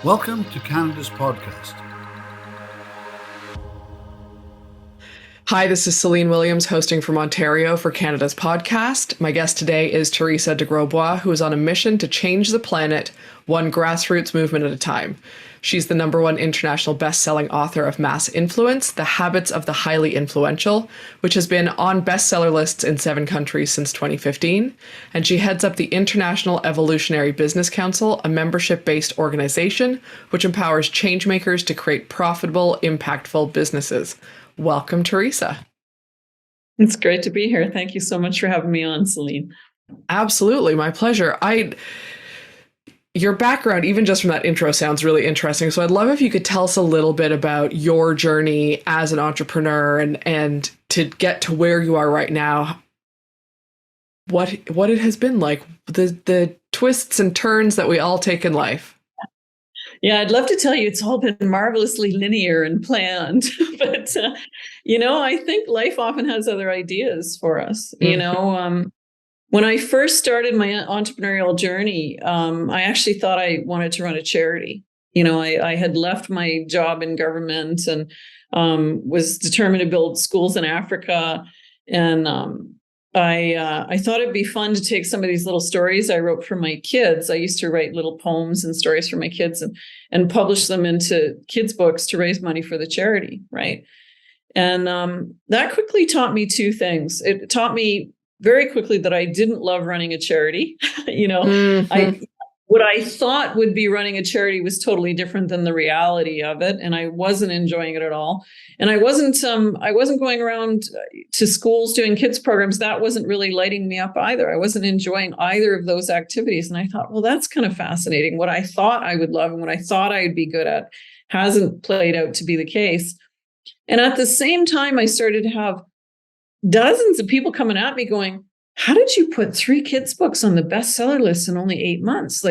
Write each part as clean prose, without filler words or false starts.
Welcome to Canada's podcast. Hi, this is Celine Williams hosting from Ontario for Canada's podcast. My guest today is Teresa de Grosbois, who is on a mission to change the planet one grassroots movement at a time. She's the #1 international best-selling author of Mass Influence, The Habits of the Highly Influential, which has been on bestseller lists in 7 countries since 2015. And she heads up the International Evolutionary Business Council, a membership-based organization which empowers changemakers to create profitable, impactful businesses. Welcome, Teresa. It's great to be here. Thank you so much for having me on, Celine. Absolutely, my pleasure. Your background, even just from that intro, sounds really interesting. So I'd love if you could tell us a little bit about your journey as an entrepreneur and to get to where you are right now, what it has been like, the twists and turns that we all take in life. Yeah, I'd love to tell you it's all been marvelously linear and planned, but I think life often has other ideas for us. When I first started my entrepreneurial journey, I actually thought I wanted to run a charity. I had left my job in government and was determined to build schools in Africa. And I thought it'd be fun to take some of these little stories I wrote for my kids. I used to write little poems and stories for my kids and publish them into kids' books to raise money for the charity, right? And that quickly taught me 2 things. It taught me very quickly that I didn't love running a charity. What I thought would be running a charity was totally different than the reality of it, and I wasn't enjoying it at all. And I wasn't going around to schools doing kids programs. That wasn't really lighting me up either. I wasn't enjoying either of those activities. And I thought, well, that's kind of fascinating. What I thought I would love and what I thought I'd be good at hasn't played out to be the case. And at the same time, I started to have dozens of people coming at me going, how did you put 3 kids' books on the bestseller list in only 8 months?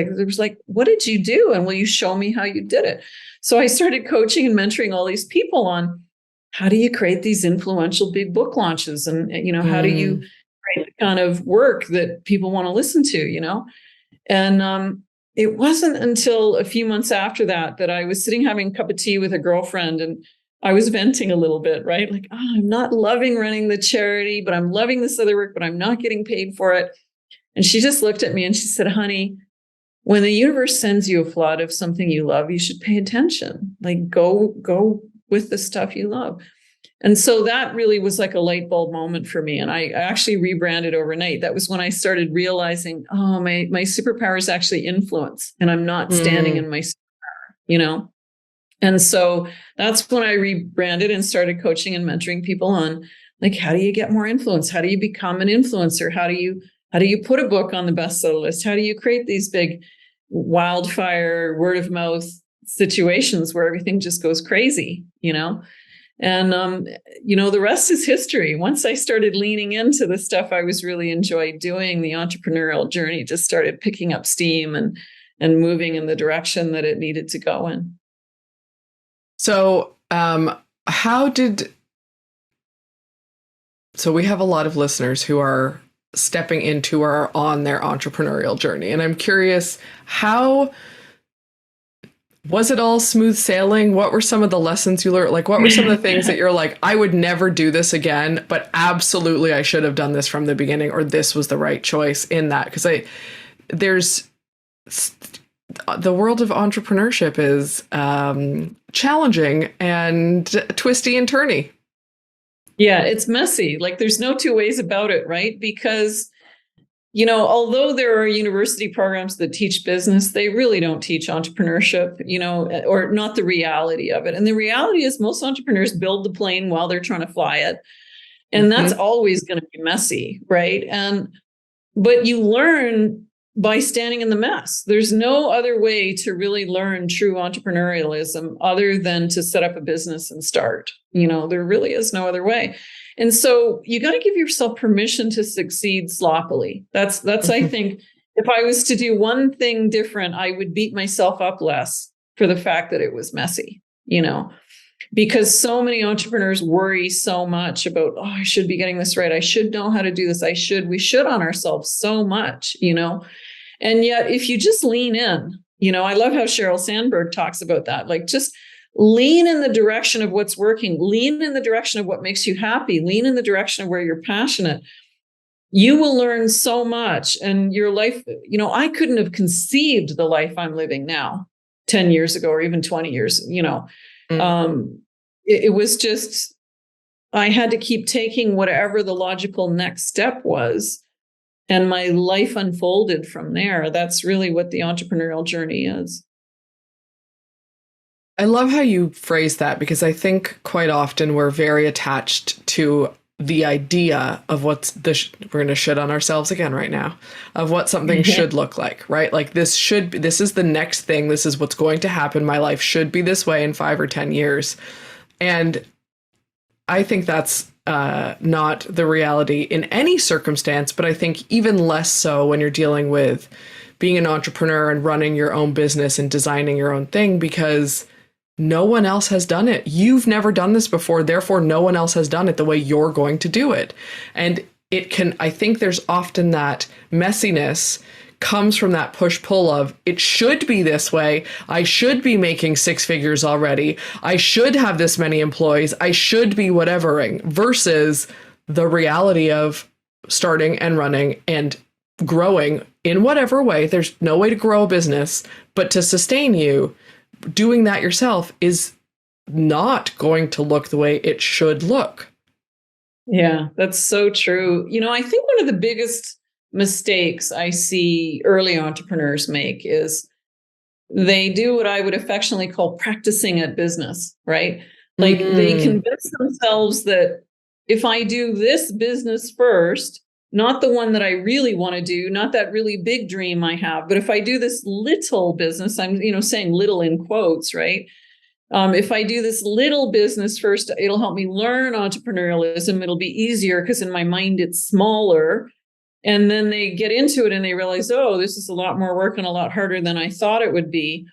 What did you do? And will you show me how you did it? So I started coaching and mentoring all these people on how do you create these influential big book launches? And, how do you create the kind of work that people want to listen to, And it wasn't until a few months after that I was sitting having a cup of tea with a girlfriend and I was venting a little bit, right? Like, I'm not loving running the charity, but I'm loving this other work, but I'm not getting paid for it. And she just looked at me and she said, honey, when the universe sends you a flood of something you love, you should pay attention. Like go with the stuff you love. And so that really was like a light bulb moment for me. And I actually rebranded overnight. That was when I started realizing, my superpower is actually influence and I'm not standing in my superpower, And so that's when I rebranded and started coaching and mentoring people on like, how do you get more influence? How do you become an influencer? How do you put a book on the bestseller list? How do you create these big wildfire word of mouth situations where everything just goes crazy, And, the rest is history. Once I started leaning into the stuff I was really enjoyed doing, the entrepreneurial journey just started picking up steam and moving in the direction that it needed to go in. So, so we have a lot of listeners who are stepping into or on their entrepreneurial journey. And I'm curious, how was it all smooth sailing? What were some of the lessons you learned? Like, what were some of the things that you're like, I would never do this again, but absolutely I should have done this from the beginning, or this was the right choice in that? Because the world of entrepreneurship is challenging and twisty and turny. Yeah, it's messy. Like there's no 2 ways about it, right? Because, although there are university programs that teach business, they really don't teach entrepreneurship, or not the reality of it. And the reality is most entrepreneurs build the plane while they're trying to fly it. And that's always going to be messy, right? But you learn by standing in the mess. There's no other way to really learn true entrepreneurialism other than to set up a business and start. There really is no other way. And so you got to give yourself permission to succeed sloppily. That's I think, if I was to do one thing different, I would beat myself up less for the fact that it was messy, because so many entrepreneurs worry so much about, I should be getting this right. I should know how to do this. We should on ourselves so much, And yet if you just lean in, I love how Sheryl Sandberg talks about that. Like, just lean in the direction of what's working, lean in the direction of what makes you happy, lean in the direction of where you're passionate. You will learn so much, and your life, I couldn't have conceived the life I'm living now 10 years ago, or even 20 years, it was just, I had to keep taking whatever the logical next step was, and my life unfolded from there. That's really what the entrepreneurial journey is. I love how you phrase that, because I think quite often we're very attached to the idea of what's we're going to shit on ourselves again right now, of what something should look like, right? Like, this is the next thing. This is what's going to happen. My life should be this way in 5 or 10 years. And I think that's not the reality in any circumstance, but I think even less so when you're dealing with being an entrepreneur and running your own business and designing your own thing, because no one else has done it. You've never done this before, therefore no one else has done it the way you're going to do it. And I think there's often that messiness comes from that push-pull of, it should be this way. I should be making 6 figures already. I should have this many employees. I should be whatevering, versus the reality of starting and running and growing in whatever way. There's no way to grow a business, but to sustain you, doing that yourself is not going to look the way it should look. Yeah, that's so true. I think one of the biggest mistakes I see early entrepreneurs make is they do what I would affectionately call practicing at business, right? Like, they convince themselves that if I do this business first, not the one that I really want to do, not that really big dream I have, but if I do this little business, I'm, saying little in quotes, right? If I do this little business first, it'll help me learn entrepreneurialism. It'll be easier because in my mind it's smaller. And then they get into it and they realize, oh, this is a lot more work and a lot harder than I thought it would be.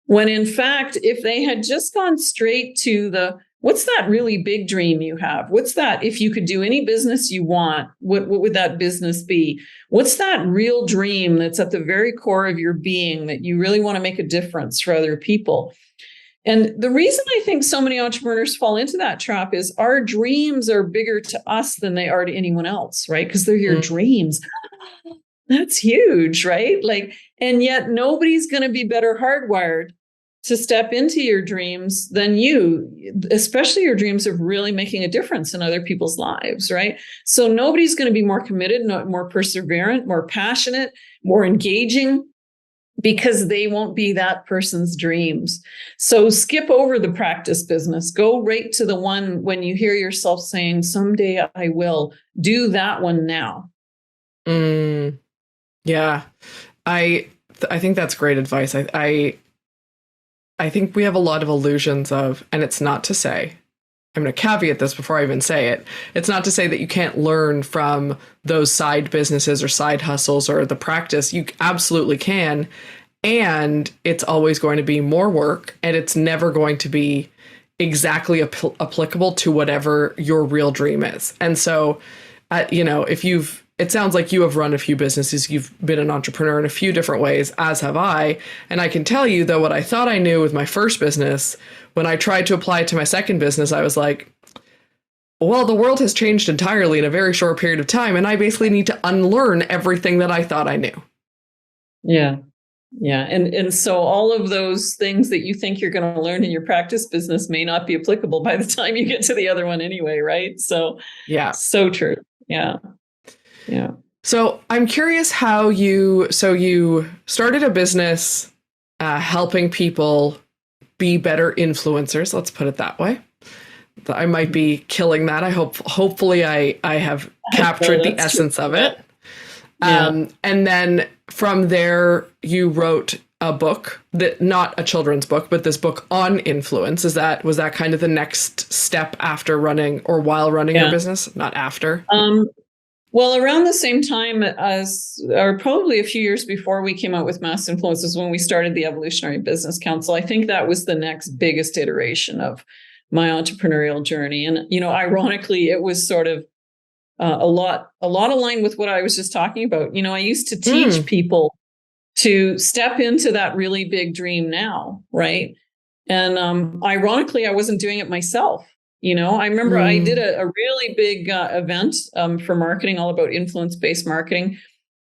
When in fact, if they had just gone straight to what's that really big dream you have? What's that, if you could do any business you want, what would that business be? What's that real dream that's at the very core of your being that you really want to make a difference for other people? And the reason I think so many entrepreneurs fall into that trap is our dreams are bigger to us than they are to anyone else, right? Because they're your dreams. That's huge, right? Like, and yet nobody's going to be better hardwired to step into your dreams than you, especially your dreams of really making a difference in other people's lives, right? So nobody's going to be more committed, more perseverant, more passionate, more engaging, because they won't be that person's dreams. So skip over the practice business. Go right to the one when you hear yourself saying, someday I will. Do that one now. Yeah. I think that's great advice. I think we have a lot of illusions of, and it's not to say, I'm going to caveat this before I even say it. It's not to say that you can't learn from those side businesses or side hustles or the practice. You absolutely can. And it's always going to be more work, and it's never going to be exactly applicable to whatever your real dream is. And so, it sounds like you have run a few businesses. You've been an entrepreneur in a few different ways, as have I. And I can tell you that what I thought I knew with my first business, when I tried to apply it to my second business, I was like, well, the world has changed entirely in a very short period of time, and I basically need to unlearn everything that I thought I knew. Yeah. Yeah. And so all of those things that you think you're going to learn in your practice business may not be applicable by the time you get to the other one anyway, right? So, yeah. So true. Yeah. Yeah. So I'm curious how you started a business helping people be better influencers. Let's put it that way. I might be killing that. Hopefully I have captured the essence of it. Yeah. And then from there, you wrote a book, that not a children's book, but this book on influence. Was that kind of the next step after running or while running your business? Not after. Well, around the same time or probably a few years before we came out with Mass Influences, when we started the Evolutionary Business Council, I think that was the next biggest iteration of my entrepreneurial journey. And, ironically, it was sort of a lot aligned with what I was just talking about. I used to teach people to step into that really big dream now, right? And ironically, I wasn't doing it myself. I remember I did a really big event for marketing, all about influence-based marketing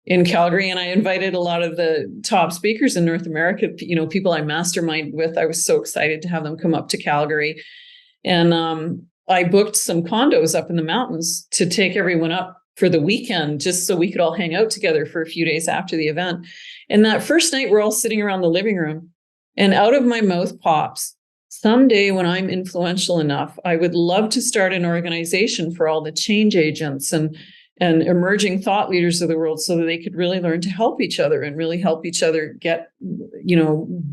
in Calgary. And I invited a lot of the top speakers in North America, people I mastermind with. I was so excited to have them come up to Calgary. And I booked some condos up in the mountains to take everyone up for the weekend, just so we could all hang out together for a few days after the event. And that first night, we're all sitting around the living room, and out of my mouth pops, someday when I'm influential enough, I would love to start an organization for all the change agents and emerging thought leaders of the world, so that they could really learn to help each other and really help each other get,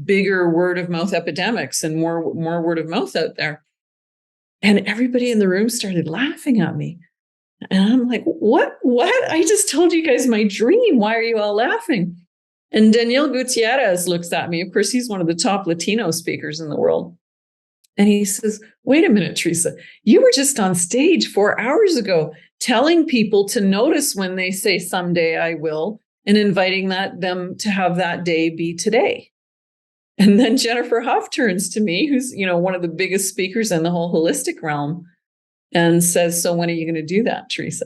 bigger word of mouth epidemics and more word of mouth out there. And everybody in the room started laughing at me. And I'm like, what? I just told you guys my dream. Why are you all laughing? And Daniel Gutierrez looks at me. Of course, he's one of the top Latino speakers in the world. And he says, wait a minute, Teresa, you were just on stage 4 hours ago telling people to notice when they say someday I will, and inviting them to have that day be today. And then Jennifer Huff turns to me, who's, one of the biggest speakers in the whole holistic realm, and says, so when are you going to do that, Teresa?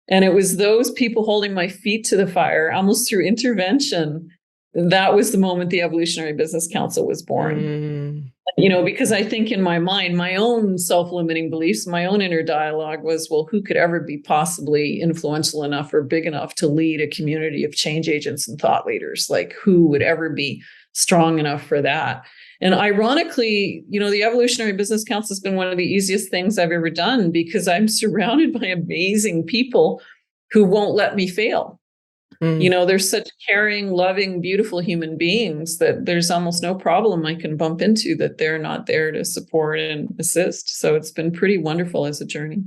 And it was those people holding my feet to the fire, almost through intervention. That was the moment the Evolutionary Business Council was born. Because I think in my mind, my own self-limiting beliefs, my own inner dialogue was, well, who could ever be possibly influential enough or big enough to lead a community of change agents and thought leaders? Like, who would ever be strong enough for that? And ironically, the Evolutionary Business Council has been one of the easiest things I've ever done, because I'm surrounded by amazing people who won't let me fail. They're such caring, loving, beautiful human beings that there's almost no problem I can bump into that they're not there to support and assist. So it's been pretty wonderful as a journey.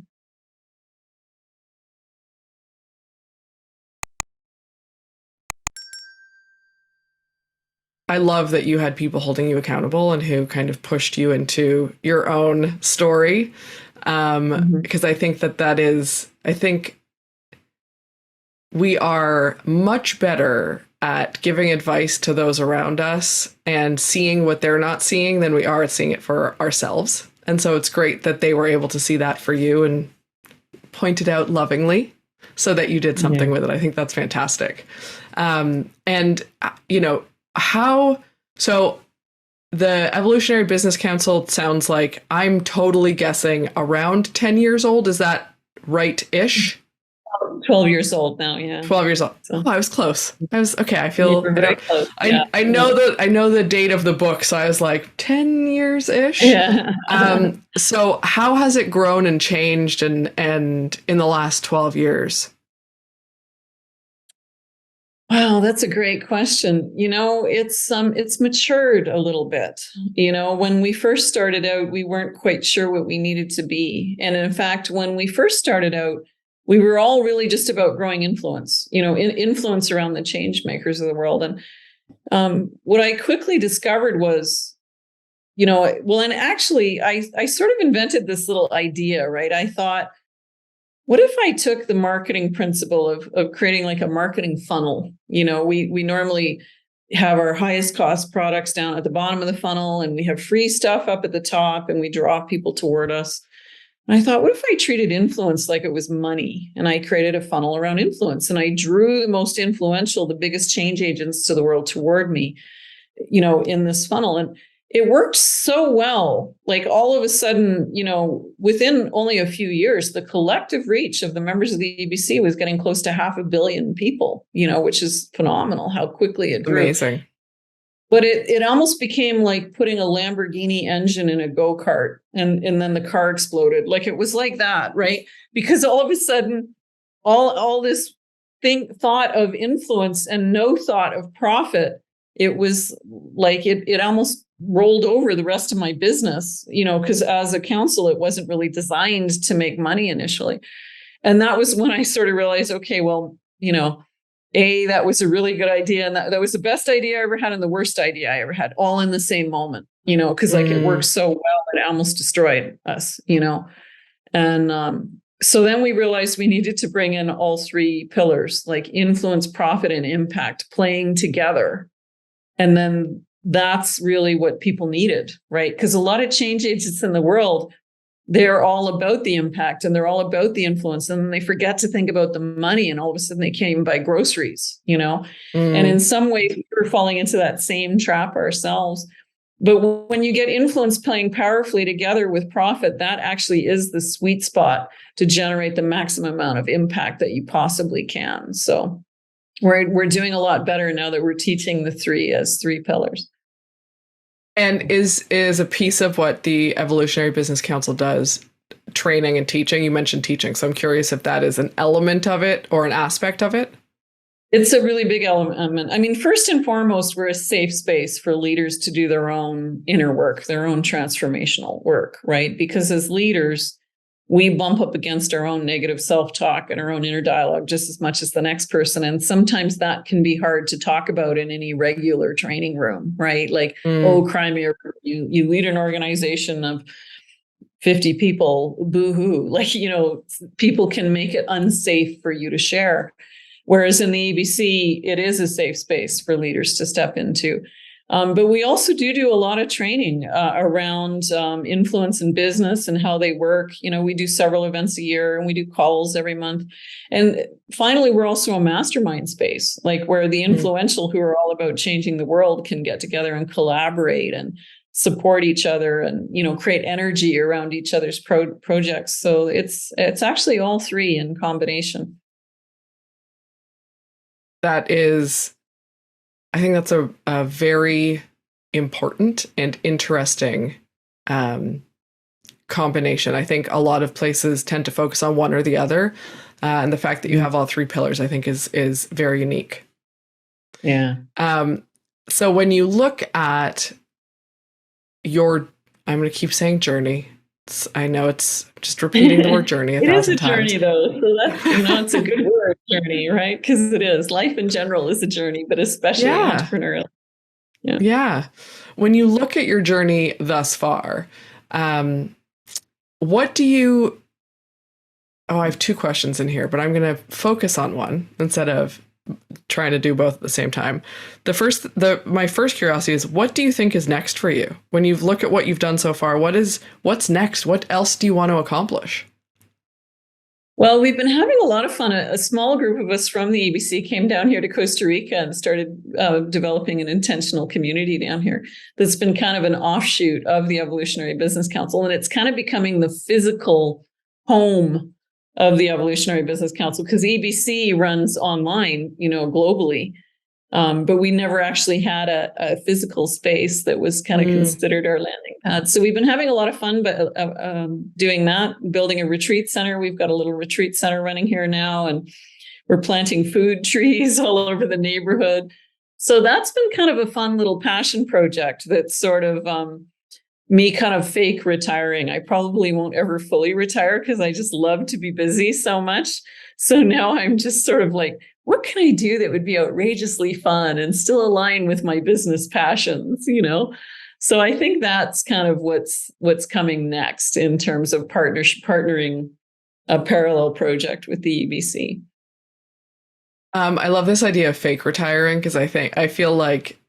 I love that you had people holding you accountable and who kind of pushed you into your own story. Because I think I think we are much better at giving advice to those around us and seeing what they're not seeing than we are at seeing it for ourselves. And so it's great that they were able to see that for you and point it out lovingly so that you did something with it. I think that's fantastic. So the Evolutionary Business Council sounds like, I'm totally guessing, around 10 years old. Is that right-ish? 12 years old now, yeah. 12 years old. So. Oh, I was close. I feel very close. I know the date of the book, so I was like 10 years-ish. Yeah. So how has it grown and changed and in the last 12 years? Wow, that's a great question. It's matured a little bit. When we first started out, we weren't quite sure what we needed to be. And in fact, when we first started out, we were all really just about growing influence, influence around the change makers of the world. And what I quickly discovered was, and actually I sort of invented this little idea, right? I thought, what if I took the marketing principle of creating like a marketing funnel? We normally have our highest cost products down at the bottom of the funnel, and we have free stuff up at the top, and we draw people toward us. And I thought, what if I treated influence like it was money? And I created a funnel around influence, and I drew the most influential, the biggest change agents to the world toward me, in this funnel. And it worked so well. Like all of a sudden, within only a few years, the collective reach of the members of the EBC was getting close to 500 million people, which is phenomenal how quickly it grew. Amazing. But it almost became like putting a Lamborghini engine in a go-kart and then the car exploded. Like it was like that, right? Because all of a sudden, all this thought of influence and no thought of profit, it was like it almost rolled over the rest of my business, because as a council, it wasn't really designed to make money initially. And that was when I sort of realized, okay, well, that was a really good idea. And that was the best idea I ever had and the worst idea I ever had, all in the same moment, because it worked so well that it almost destroyed us, And So then we realized we needed to bring in all three pillars, like influence, profit, and impact playing together. And then that's really what people needed, right? Because a lot of change agents in the world, they're all about the impact and they're all about the influence. And they forget to think about the money. And all of a sudden they can't even buy groceries, you know? And in some ways, we're falling into that same trap ourselves. But when you get influence playing powerfully together with profit, that actually is the sweet spot to generate the maximum amount of impact that you possibly can. So we're doing a lot better now that we're teaching the three as three pillars. And is a piece of what the Evolutionary Business Council does training and teaching? You mentioned teaching, so I'm curious if that is an element of it or an aspect of it. It's a really big element. I mean, first and foremost, we're a safe space for leaders to do their own inner work, their own transformational work, right? Because as leaders, we bump up against our own negative self-talk and our own inner dialogue just as much as the next person. And sometimes that can be hard to talk about in any regular training room, right? Like, oh, crime, you lead an organization of 50 people, boo-hoo. Like, you know, people can make it unsafe for you to share. Whereas in the EBC, it is a safe space for leaders to step into. But we also do a lot of training around influence in business and how they work. You know, we do several events a year and we do calls every month. And finally, we're also a mastermind space, like where the influential who are all about changing the world can get together and collaborate and support each other and, you know, create energy around each other's projects. So it's actually all three in combination. That is, I think that's a very important and interesting combination. I think a lot of places tend to focus on one or the other. And the fact that you have all three pillars, I think is very unique. Yeah. So when you look at your, I'm going to keep saying journey. I know it's just repeating the word journey a thousand times. It is a journey, though. So that's, you know, it's a good word, journey, right? Because it is. Life in general is a journey, but especially entrepreneurial. Yeah. When you look at your journey thus far, what do you... Oh, I have two questions in here, but I'm going to focus on one instead of trying to do both at the same time. My first curiosity is, what do you think is next for you? When you look at what you've done so far, what's next? What else do you want to accomplish? Well, we've been having a lot of fun. A small group of us from the ABC came down here to Costa Rica and started developing an intentional community down here that's been kind of an offshoot of the Evolutionary Business Council. And it's kind of becoming the physical home of the Evolutionary Business Council, because EBC runs online, you know, globally. But we never actually had a physical space that was kind of considered our landing pad. So we've been having a lot of fun, but doing that, building a retreat center. We've got a little retreat center running here now, and we're planting food trees all over the neighborhood. So that's been kind of a fun little passion project that's sort of me kind of fake retiring. I probably won't ever fully retire because I just love to be busy so much. So now I'm just sort of like, what can I do that would be outrageously fun and still align with my business passions, you know? So I think that's kind of what's coming next in terms of partnering a parallel project with the EBC. I love this idea of fake retiring, because I feel like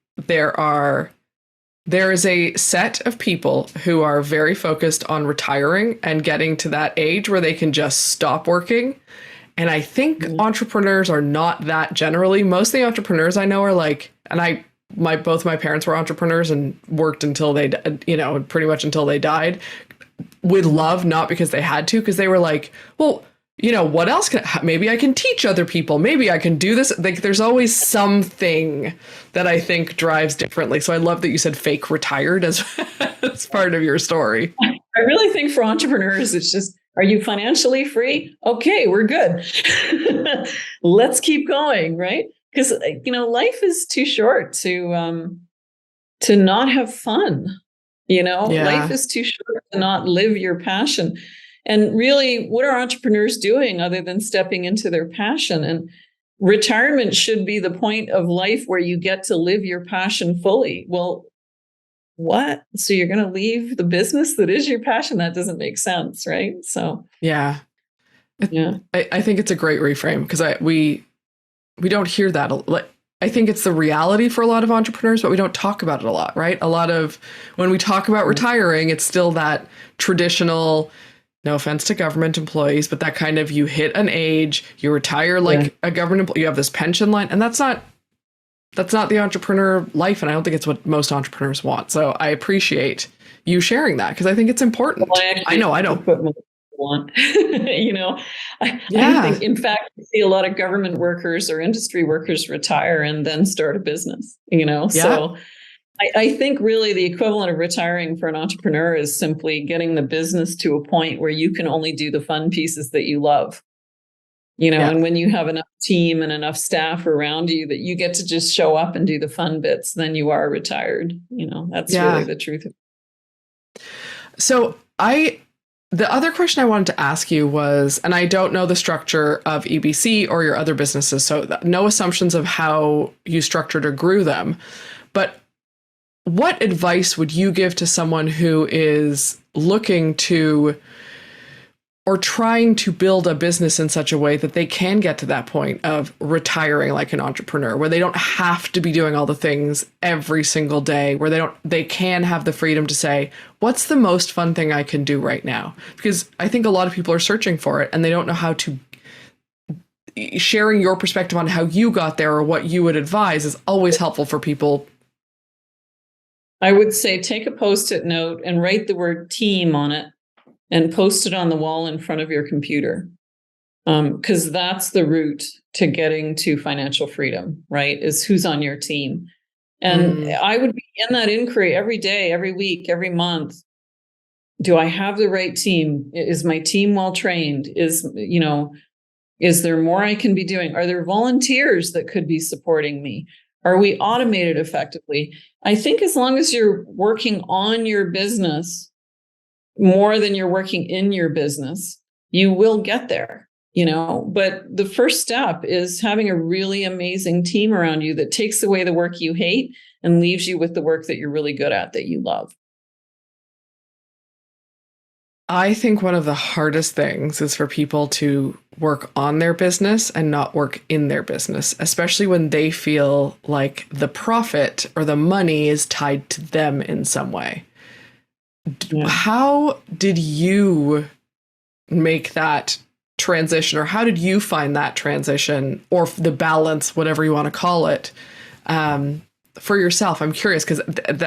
there is a set of people who are very focused on retiring and getting to that age where they can just stop working. And I think entrepreneurs are not that generally. Most of the entrepreneurs I know are like, and both my parents were entrepreneurs and worked until they, you know, pretty much until they died with love, not because they had to, because they were like, well, you know, what else maybe I can teach other people. Maybe I can do this. Like, there's always something that I think drives differently. So I love that you said fake retired as part of your story. I really think for entrepreneurs, it's just, are you financially free? Okay, we're good. Let's keep going, right? Because, you know, life is too short to not have fun. You know, life is too short to not live your passion. And really, what are entrepreneurs doing other than stepping into their passion? And retirement should be the point of life where you get to live your passion fully. Well, what? So you're going to leave the business that is your passion? That doesn't make sense, right? So yeah, Yeah. I think it's a great reframe because we don't hear that. I think it's the reality for a lot of entrepreneurs, but we don't talk about it a lot, right? A lot of when we talk about retiring, it's still that traditional, no offense to government employees, but that kind of you hit an age, you retire like a government employee, you have this pension line, and that's not the entrepreneur life, and I don't think it's what most entrepreneurs want. So I appreciate you sharing that because I think it's important. Well, I know I don't want. I think, in fact, you see a lot of government workers or industry workers retire and then start a business. So I think really the equivalent of retiring for an entrepreneur is simply getting the business to a point where you can only do the fun pieces that you love. And when you have enough team and enough staff around you that you get to just show up and do the fun bits, then you are retired. That's really the truth. So the other question I wanted to ask you was, and I don't know the structure of EBC or your other businesses, so no assumptions of how you structured or grew them, but what advice would you give to someone who is looking to or trying to build a business in such a way that they can get to that point of retiring like an entrepreneur, where they don't have to be doing all the things every single day, where they can have the freedom to say, what's the most fun thing I can do right now? Because I think a lot of people are searching for it and they don't know how to. Sharing your perspective on how you got there or what you would advise is always helpful for people. I would say take a Post-it note and write the word team on it and post it on the wall in front of your computer. Because that's the route to getting to financial freedom, right? Is who's on your team. And I would be in that inquiry every day, every week, every month. Do I have the right team? Is my team well trained? Is there more I can be doing? Are there volunteers that could be supporting me? Are we automated effectively? I think as long as you're working on your business more than you're working in your business, you will get there, but the first step is having a really amazing team around you that takes away the work you hate and leaves you with the work that you're really good at, that you love. I think one of the hardest things is for people to work on their business and not work in their business, especially when they feel like the profit or the money is tied to them in some way. Yeah. How did you make that transition, or how did you find that transition, or the balance, whatever you want to call it, for yourself? I'm curious because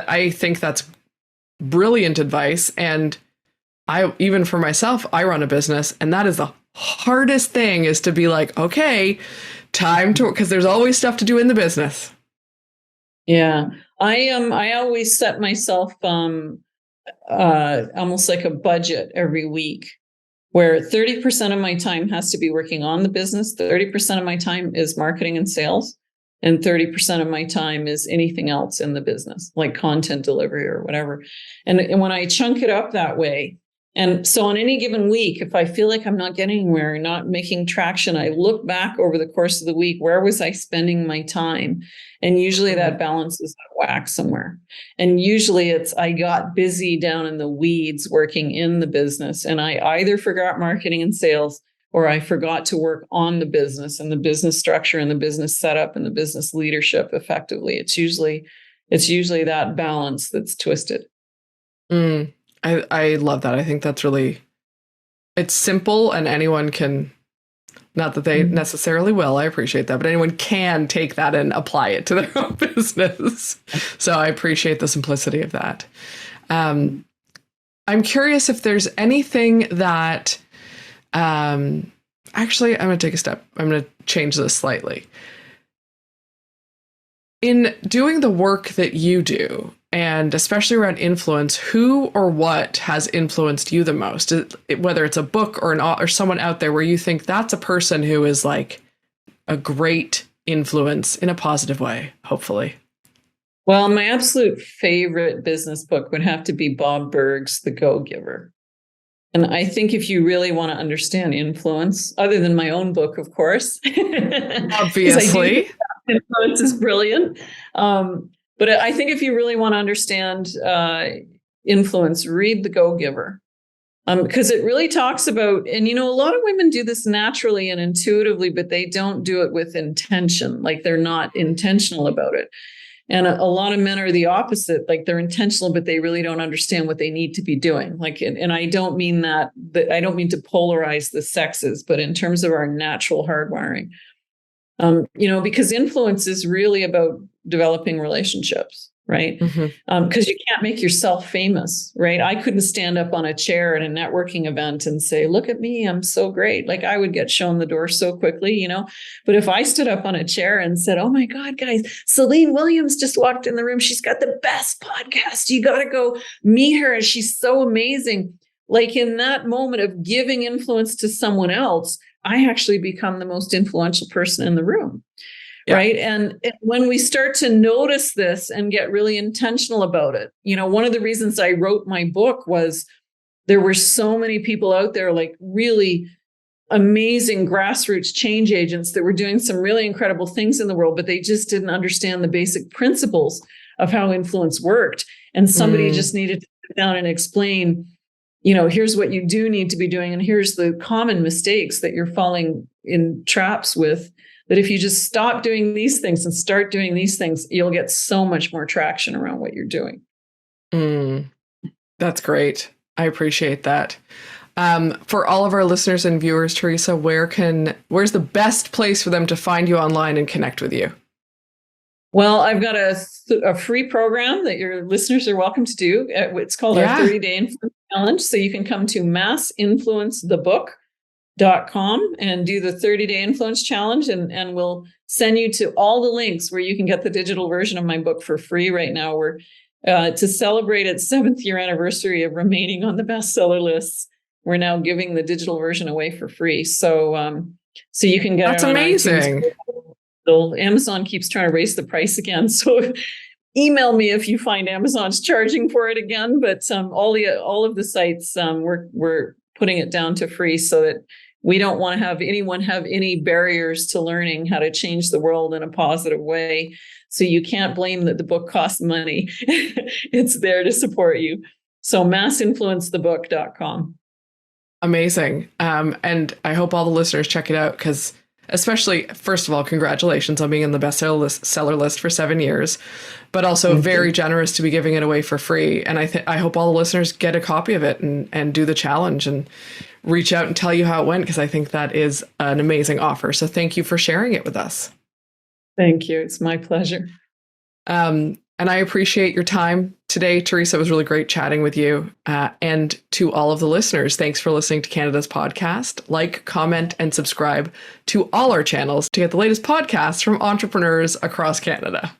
I think that's brilliant advice. And even for myself, I run a business, and that is the hardest thing, is to be like, okay, time to, because there's always stuff to do in the business. Yeah. I always set myself almost like a budget every week, where 30% of my time has to be working on the business, 30% of my time is marketing and sales, and 30% of my time is anything else in the business, like content delivery or whatever. And when I chunk it up that way, and so on any given week, if I feel like I'm not getting anywhere, not making traction, I look back over the course of the week, where was I spending my time? And usually that balance is out of whack somewhere. And usually it's, I got busy down in the weeds working in the business, and I either forgot marketing and sales, or I forgot to work on the business and the business structure and the business setup and the business leadership effectively. It's usually that balance that's twisted. I love that. I think that's really, it's simple, and anyone can, not that they necessarily will, I appreciate that, but anyone can take that and apply it to their own business. So I appreciate the simplicity of that. I'm curious if there's anything that, actually, I'm going to take a step. I'm going to change this slightly. In doing the work that you do, and especially around influence, who or what has influenced you the most? Whether it's a book or someone out there where you think that's a person who is like a great influence in a positive way, hopefully. Well, my absolute favorite business book would have to be Bob Burg's The Go-Giver. And I think if you really want to understand influence, other than my own book, of course, obviously, influence is brilliant. But I think if you really want to understand influence, read The Go-Giver. Because it really talks about, and a lot of women do this naturally and intuitively, but they don't do it with intention. Like they're not intentional about it. And a lot of men are the opposite. Like they're intentional, but they really don't understand what they need to be doing. Like, and I don't mean that I don't mean to polarize the sexes, but in terms of our natural hardwiring, because influence is really about developing relationships. Right. Because you can't make yourself famous. Right. I couldn't stand up on a chair at a networking event and say, look at me, I'm so great. Like I would get shown the door so quickly, but if I stood up on a chair and said, oh my God, guys, Celine Williams just walked in the room. She's got the best podcast. You got to go meet her. And she's so amazing. Like in that moment of giving influence to someone else, I actually become the most influential person in the room. Yeah. Right. And when we start to notice this and get really intentional about it, one of the reasons I wrote my book was there were so many people out there, like really amazing grassroots change agents that were doing some really incredible things in the world, but they just didn't understand the basic principles of how influence worked. And somebody just needed to sit down and explain, here's what you do need to be doing. And here's the common mistakes that you're falling in traps with. That if you just stop doing these things and start doing these things, you'll get so much more traction around what you're doing. That's great. I appreciate that. For all of our listeners and viewers, Teresa, where's the best place for them to find you online and connect with you? Well, I've got a free program that your listeners are welcome to do. It's called our 30-day influence challenge. So you can come to massinfluencethebook.com and do the 30-day influence challenge, and we'll send you to all the links where you can get the digital version of my book for free. Right now, we're to celebrate its 7th year anniversary of remaining on the bestseller lists. We're now giving the digital version away for free. So you can get That's it on amazing. iTunes. Amazon keeps trying to raise the price again. So email me if you find Amazon's charging for it again. But all of the sites, we're putting it down to free so that we don't want to have anyone have any barriers to learning how to change the world in a positive way. So you can't blame that the book costs money. It's there to support you. So massinfluencethebook.com. Amazing. And I hope all the listeners check it out because especially, first of all, congratulations on being in the bestseller list for 7 years, but also very generous to be giving it away for free. And I hope all the listeners get a copy of it and do the challenge and reach out and tell you how it went, because I think that is an amazing offer. So thank you for sharing it with us. Thank you. It's my pleasure. And I appreciate your time today, Teresa. It was really great chatting with you. And to all of the listeners, thanks for listening to Canada's podcast. Like, comment, and subscribe to all our channels to get the latest podcasts from entrepreneurs across Canada.